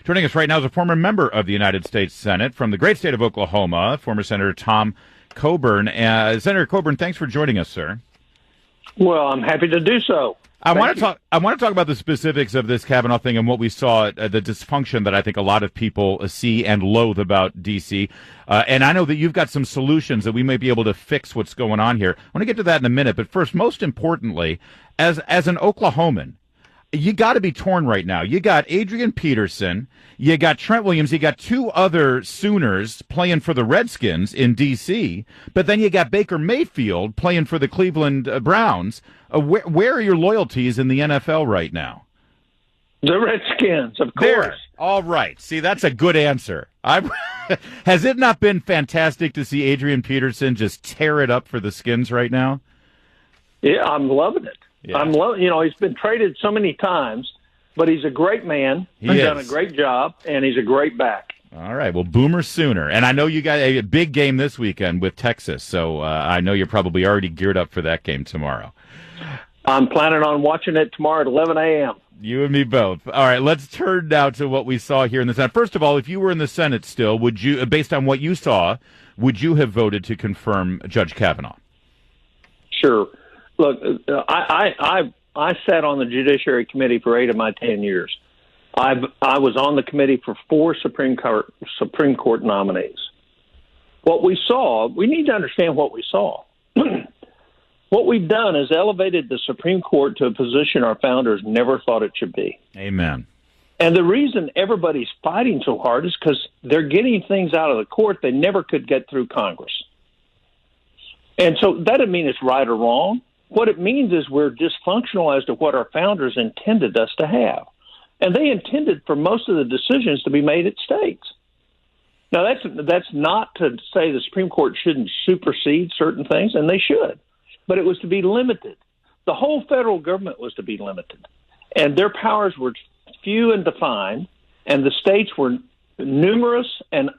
Joining us right now is a former member of the United States Senate from the great state of Oklahoma, former Senator Tom Coburn. Senator Coburn, thanks for joining us, sir. Well, I'm happy to do so. I want to talk about the specifics of this Kavanaugh thing and what we saw, the dysfunction that I think a lot of people see and loathe about D.C. And I know that you've got some solutions that we may be able to fix what's going on here. I want to get to that in a minute. But first, most importantly, as an Oklahoman, you got to be torn right now. You got Adrian Peterson, you got Trent Williams, you got two other Sooners playing for the Redskins in D.C., but then you got Baker Mayfield playing for the Cleveland Browns. Where are your loyalties in the NFL right now? The Redskins, of course. There. All right. See, that's a good answer. Has it not been fantastic to see Adrian Peterson just tear it up for the Skins right now? Yeah, I'm loving it. Yeah. He's been traded so many times, but he's a great man. He's done a great job, and he's a great back. All right. Well, Boomer Sooner. And I know you got a big game this weekend with Texas, so I know you're probably already geared up for that game tomorrow. I'm planning on watching it tomorrow at 11 a.m. You and me both. All right, let's turn now to what we saw here in the Senate. First of all, if you were in the Senate still, would you, based on what you saw, would you have voted to confirm Judge Kavanaugh? Sure. Look, I sat on the Judiciary Committee for 8 of my 10 years. I was on the committee for 4 Supreme Court nominees. What we saw, we need to understand what we saw. What we've done is elevated the Supreme Court to a position our founders never thought it should be. Amen. And the reason everybody's fighting so hard is because they're getting things out of the court they never could get through Congress. And so that doesn't mean it's right or wrong. What it means is we're dysfunctional as to what our founders intended us to have. And they intended for most of the decisions to be made at states. Now, that's not to say the Supreme Court shouldn't supersede certain things, and they should. But it was to be limited. The whole federal government was to be limited. And their powers were few and defined, and the states were numerous, and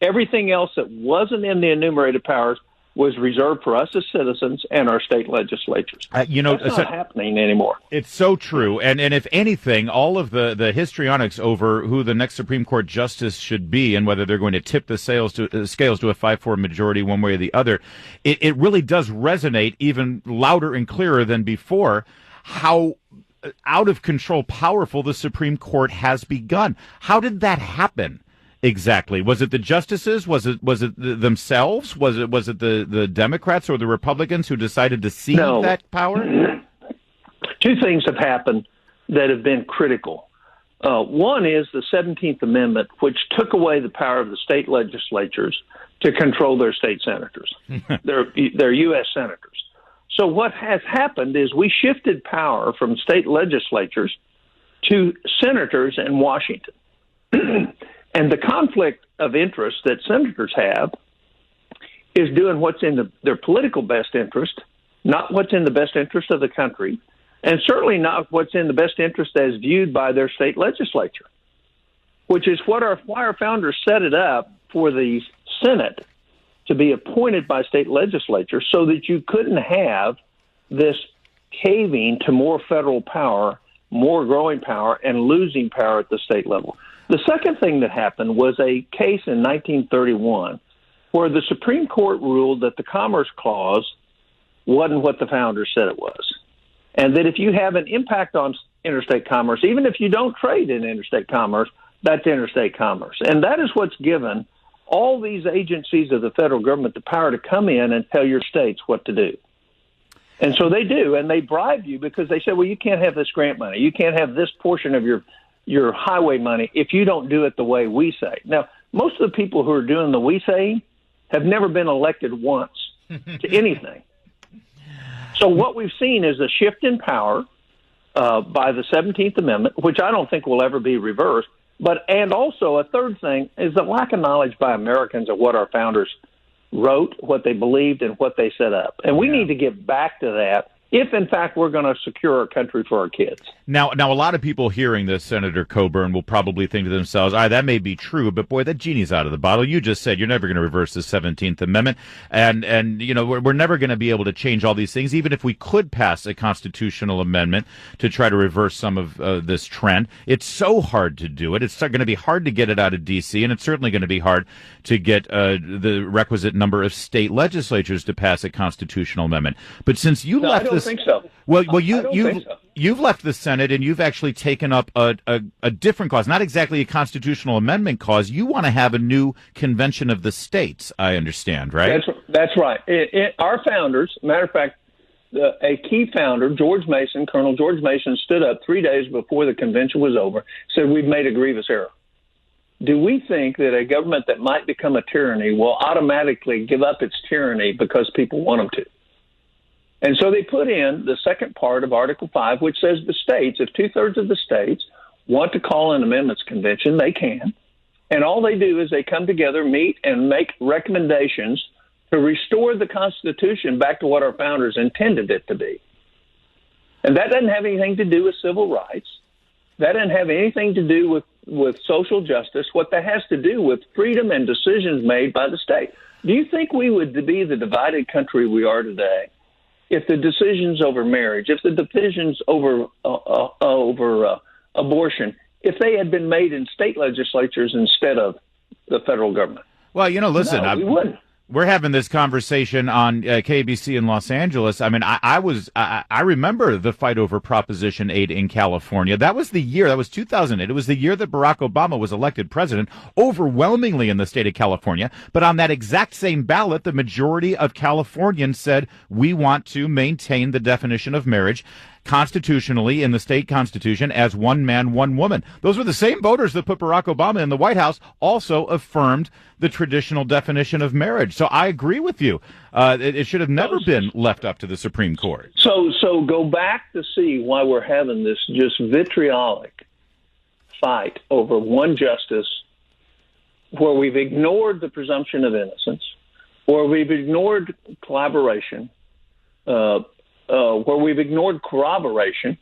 everything else that wasn't in the enumerated powers was reserved for us as citizens and our state legislatures. That's not happening anymore. It's so true. And if anything, all of the histrionics over who the next Supreme Court justice should be and whether they're going to tip the scales to a 5-4 majority one way or the other, it really does resonate even louder and clearer than before how out of control powerful the Supreme Court has begun. How did that happen? Exactly. Was it the justices? Was it themselves? Was it the Democrats or the Republicans who decided to cede that power? 2 things have happened that have been critical. One is the 17th Amendment, which took away the power of the state legislatures to control their state senators, their U.S. senators. So what has happened is we shifted power from state legislatures to senators in Washington. And the conflict of interest that senators have is doing what's in their political best interest, not what's in the best interest of the country, and certainly not what's in the best interest as viewed by their state legislature, which is why our founders set it up for the Senate to be appointed by state legislatures so that you couldn't have this caving to more federal power, more growing power, and losing power at the state level. The second thing that happened was a case in 1931 where the Supreme Court ruled that the Commerce Clause wasn't what the founders said it was, and that if you have an impact on interstate commerce, even if you don't trade in interstate commerce, that's interstate commerce. And that is what's given all these agencies of the federal government the power to come in and tell your states what to do. And so they do, and they bribe you because they say, well, you can't have this grant money. You can't have this portion of your highway money if you don't do it the way we say. Now, most of the people who are doing the we say have never been elected once to anything. So what we've seen is a shift in power by the 17th Amendment, which I don't think will ever be reversed. And also a third thing is the lack of knowledge by Americans of what our founders wrote, what they believed, and what they set up. And we need to get back to that if in fact we're going to secure our country for our kids. Now, a lot of people hearing this, Senator Coburn, will probably think to themselves, that may be true, but boy, that genie's out of the bottle. You just said you're never going to reverse the 17th Amendment, and we're never going to be able to change all these things, even if we could pass a constitutional amendment to try to reverse some of this trend. It's so hard to do it. It's going to be hard to get it out of D.C., and it's certainly going to be hard to get the requisite number of state legislatures to pass a constitutional amendment. But since you left this, I don't think so. You've left the Senate and you've actually taken up a different cause, not exactly a constitutional amendment cause. You want to have a new convention of the states, I understand, right? That's right. Our founders, matter of fact, a key founder, Colonel George Mason, stood up 3 days before the convention was over, said, we've made a grievous error. Do we think that a government that might become a tyranny will automatically give up its tyranny because people want them to? And so they put in the second part of Article 5, which says the states, if 2/3 of the states want to call an amendments convention, they can. And all they do is they come together, meet, and make recommendations to restore the Constitution back to what our founders intended it to be. And that doesn't have anything to do with civil rights. That doesn't have anything to do with social justice. What that has to do with freedom and decisions made by the state. Do you think we would be the divided country we are today if the decisions over marriage, if the decisions over abortion, if they had been made in state legislatures instead of the federal government? Well, listen, we wouldn't. We're having this conversation on KABC in Los Angeles. I mean, I remember the fight over Proposition 8 in California. That was 2008. It was the year that Barack Obama was elected president, overwhelmingly in the state of California. But on that exact same ballot, the majority of Californians said, we want to maintain the definition of marriage constitutionally in the state constitution as one man, one woman. Those were the same voters that put Barack Obama in the White House, also affirmed the traditional definition of marriage. So I agree with you. It should have never been left up to the Supreme Court. So go back to see why we're having this just vitriolic fight over one justice where we've ignored the presumption of innocence, where we've ignored collaboration, where we've ignored corroboration,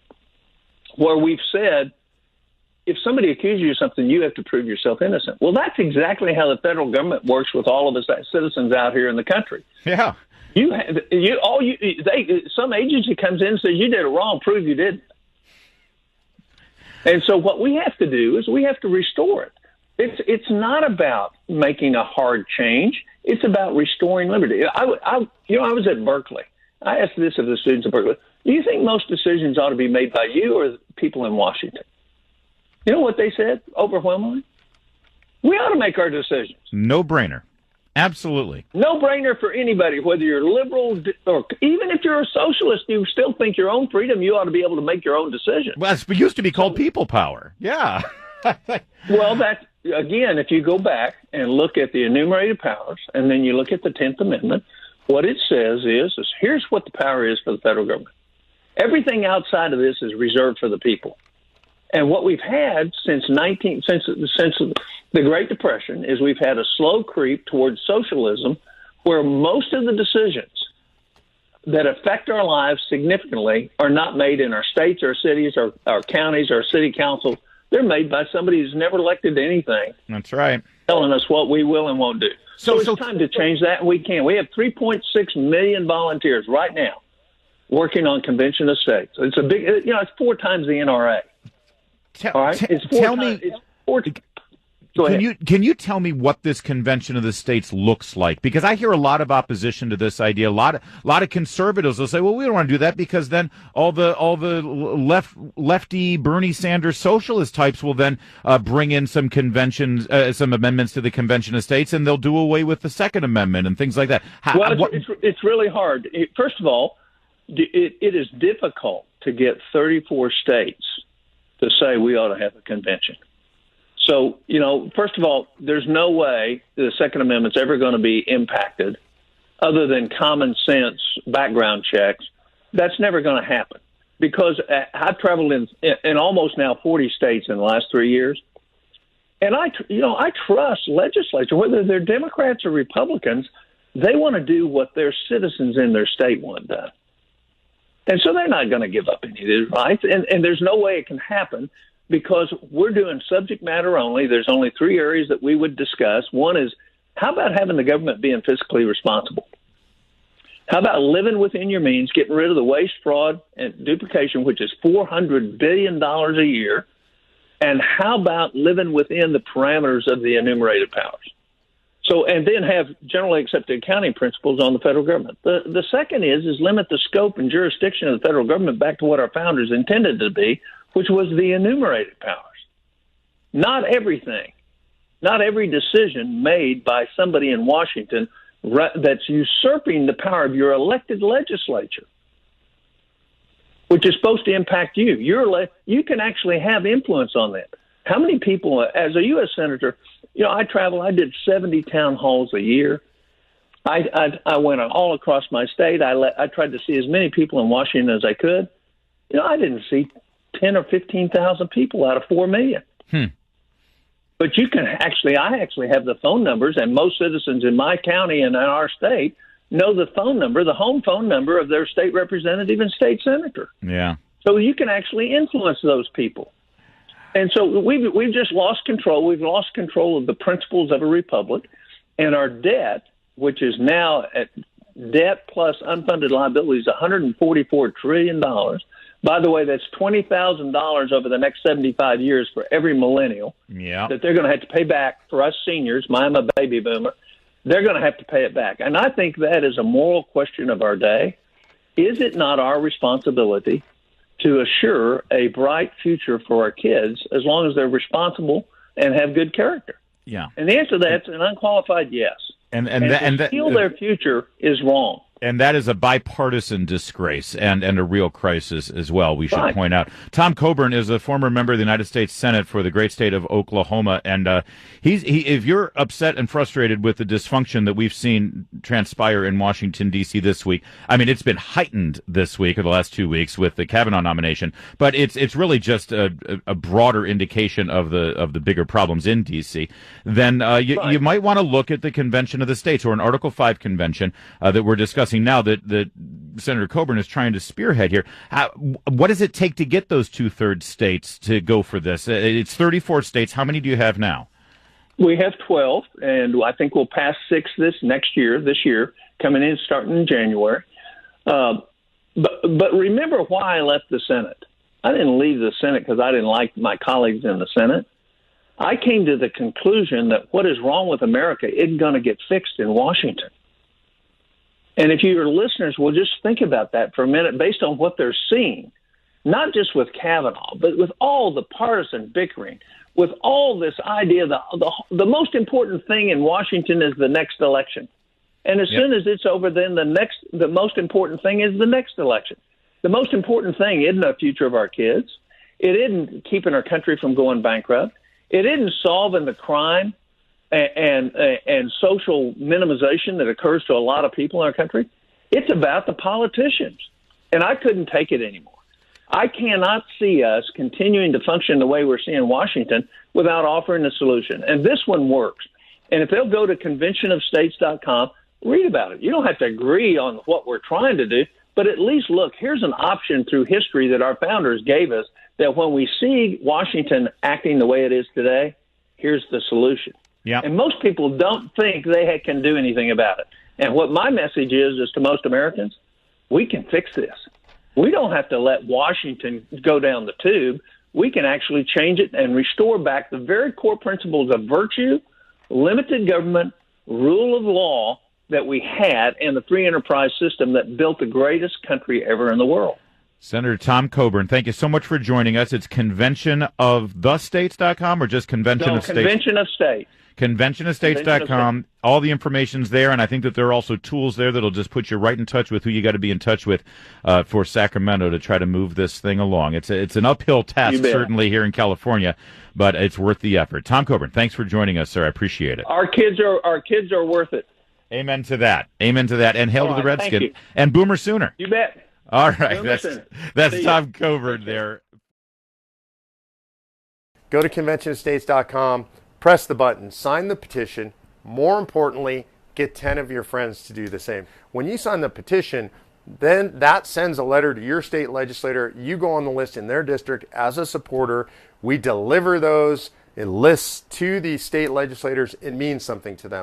where we've said, if somebody accuses you of something, you have to prove yourself innocent. Well, that's exactly how the federal government works with all of us citizens out here in the country. Yeah. Some agency comes in and says, you did it wrong, prove you didn't. And so what we have to do is we have to restore it. It's not about making a hard change. It's about restoring liberty. I was at Berkeley. I asked this of the students at Berkeley. Do you think most decisions ought to be made by you or the people in Washington? You know what they said overwhelmingly? We ought to make our decisions. No brainer. Absolutely. No brainer for anybody, whether you're liberal or even if you're a socialist, you still think your own freedom, you ought to be able to make your own decisions. Well, it used to be called people power. Yeah. Well, that, again, if you go back and look at the enumerated powers and then you look at the 10th Amendment, what it says is here's what the power is for the federal government. Everything outside of this is reserved for the people. And what we've had since the Great Depression is we've had a slow creep towards socialism where most of the decisions that affect our lives significantly are not made in our states, our cities, our counties, our city councils. They're made by somebody who's never elected to anything. That's right. Telling us what we will and won't do. So it's time to change that, and we can. We have 3.6 million volunteers right now working on Convention of States. It's a big, it's 4 times the NRA. All right? Can you tell me what this Convention of the States looks like? Because I hear a lot of opposition to this idea. A lot of conservatives will say, "Well, we don't want to do that because then all the lefty Bernie Sanders socialist types will then bring in some some amendments to the Convention of States, and they'll do away with the Second Amendment and things like that." It's really hard. First of all, it is difficult to get 34 states to say we ought to have a convention. So, first of all, there's no way the Second Amendment's ever going to be impacted other than common sense background checks. That's never going to happen because I've traveled in almost now 40 states in the last 3 years. And I trust legislatures, whether they're Democrats or Republicans, they want to do what their citizens in their state want done. And so they're not going to give up any of these rights. And there's no way it can happen because we're doing subject matter only. There's only 3 areas that we would discuss. One is, how about having the government being fiscally responsible? How about living within your means, getting rid of the waste, fraud, and duplication, which is $400 billion a year? And how about living within the parameters of the enumerated powers? So, and then have generally accepted accounting principles on the federal government. The second is limit the scope and jurisdiction of the federal government back to what our founders intended to be, which was the enumerated powers. Not everything, not every decision made by somebody in Washington that's usurping the power of your elected legislature, which is supposed to impact you. You can actually have influence on that. How many people, as a U.S. Senator, I travel, I did 70 town halls a year. I went all across my state. I tried to see as many people in Washington as I could. I didn't see 10 or 15,000 people out of 4 million. But I actually have the phone numbers, and most citizens in my county and in our state know the phone number, the home phone number of their state representative and state senator. Yeah. So you can actually influence those people. And so we've just lost control. We've lost control of the principles of a republic, and our debt, which is now at debt plus unfunded liabilities, $144 trillion. By the way, that's $20,000 over the next 75 years for every millennial that they're going to have to pay back for us seniors. I'm a baby boomer. They're going to have to pay it back. And I think that is a moral question of our day. Is it not our responsibility to assure a bright future for our kids as long as they're responsible and have good character? Yeah. And the answer to that's an unqualified yes. And to steal their future is wrong. And that is a bipartisan disgrace and a real crisis as well, we should point out. Tom Coburn is a former member of the United States Senate for the great state of Oklahoma. And if you're upset and frustrated with the dysfunction that we've seen transpire in Washington, D.C. this week, I mean, it's been heightened this week or the last 2 weeks with the Kavanaugh nomination. But it's really just a broader indication of the bigger problems in D.C. Then you might want to look at the Convention of the States or an Article 5 convention that we're discussing now that Senator Coburn is trying to spearhead here. What does it take to get those 2/3 states to go for this? It's 34 states. How many do you have now? We have 12, and I think we'll pass 6 this year, coming in starting in January. But remember why I left the Senate. I didn't leave the Senate because I didn't like my colleagues in the Senate. I came to the conclusion that what is wrong with America isn't going to get fixed in Washington. And if your listeners will just think about that for a minute based on what they're seeing, not just with Kavanaugh, but with all the partisan bickering, with all this idea that the most important thing in Washington is the next election. And as soon as it's over, then the most important thing is the next election. The most important thing isn't the future of our kids. It isn't keeping our country from going bankrupt. It isn't solving the crime and social minimization that occurs to a lot of people in our country. It's about the politicians. And I couldn't take it anymore. I cannot see us continuing to function the way we're seeing Washington without offering a solution. And this one works. And if they'll go to conventionofstates.com, read about it. You don't have to agree on what we're trying to do, but at least look, here's an option through history that our founders gave us that when we see Washington acting the way it is today, here's the solution. Yep. And most people don't think they can do anything about it. And what my message is to most Americans, we can fix this. We don't have to let Washington go down the tube. We can actually change it and restore back the very core principles of virtue, limited government, rule of law that we had, and the free enterprise system that built the greatest country ever in the world. Senator Tom Coburn, thank you so much for joining us. It's conventionofthestates.com or just Convention of States? Convention of States. Conventionofstates.com. All the information's there, and I think that there are also tools there that'll just put you right in touch with who you got to be in touch with for Sacramento to try to move this thing along. It's an uphill task, certainly here in California, but it's worth the effort. Tom Coburn, thanks for joining us, sir. I appreciate it. Our kids are worth it. Amen to that. Amen to that. And hail to the Redskin. And Boomer Sooner. You bet. All right. That's Tom Coburn there. Go to conventionofstates.com. Press the button, sign the petition. More importantly, get 10 of your friends to do the same. When you sign the petition, Then that sends a letter to your state legislator. You go on the list in their district as a supporter. We deliver those lists to the state legislators. It means something to them.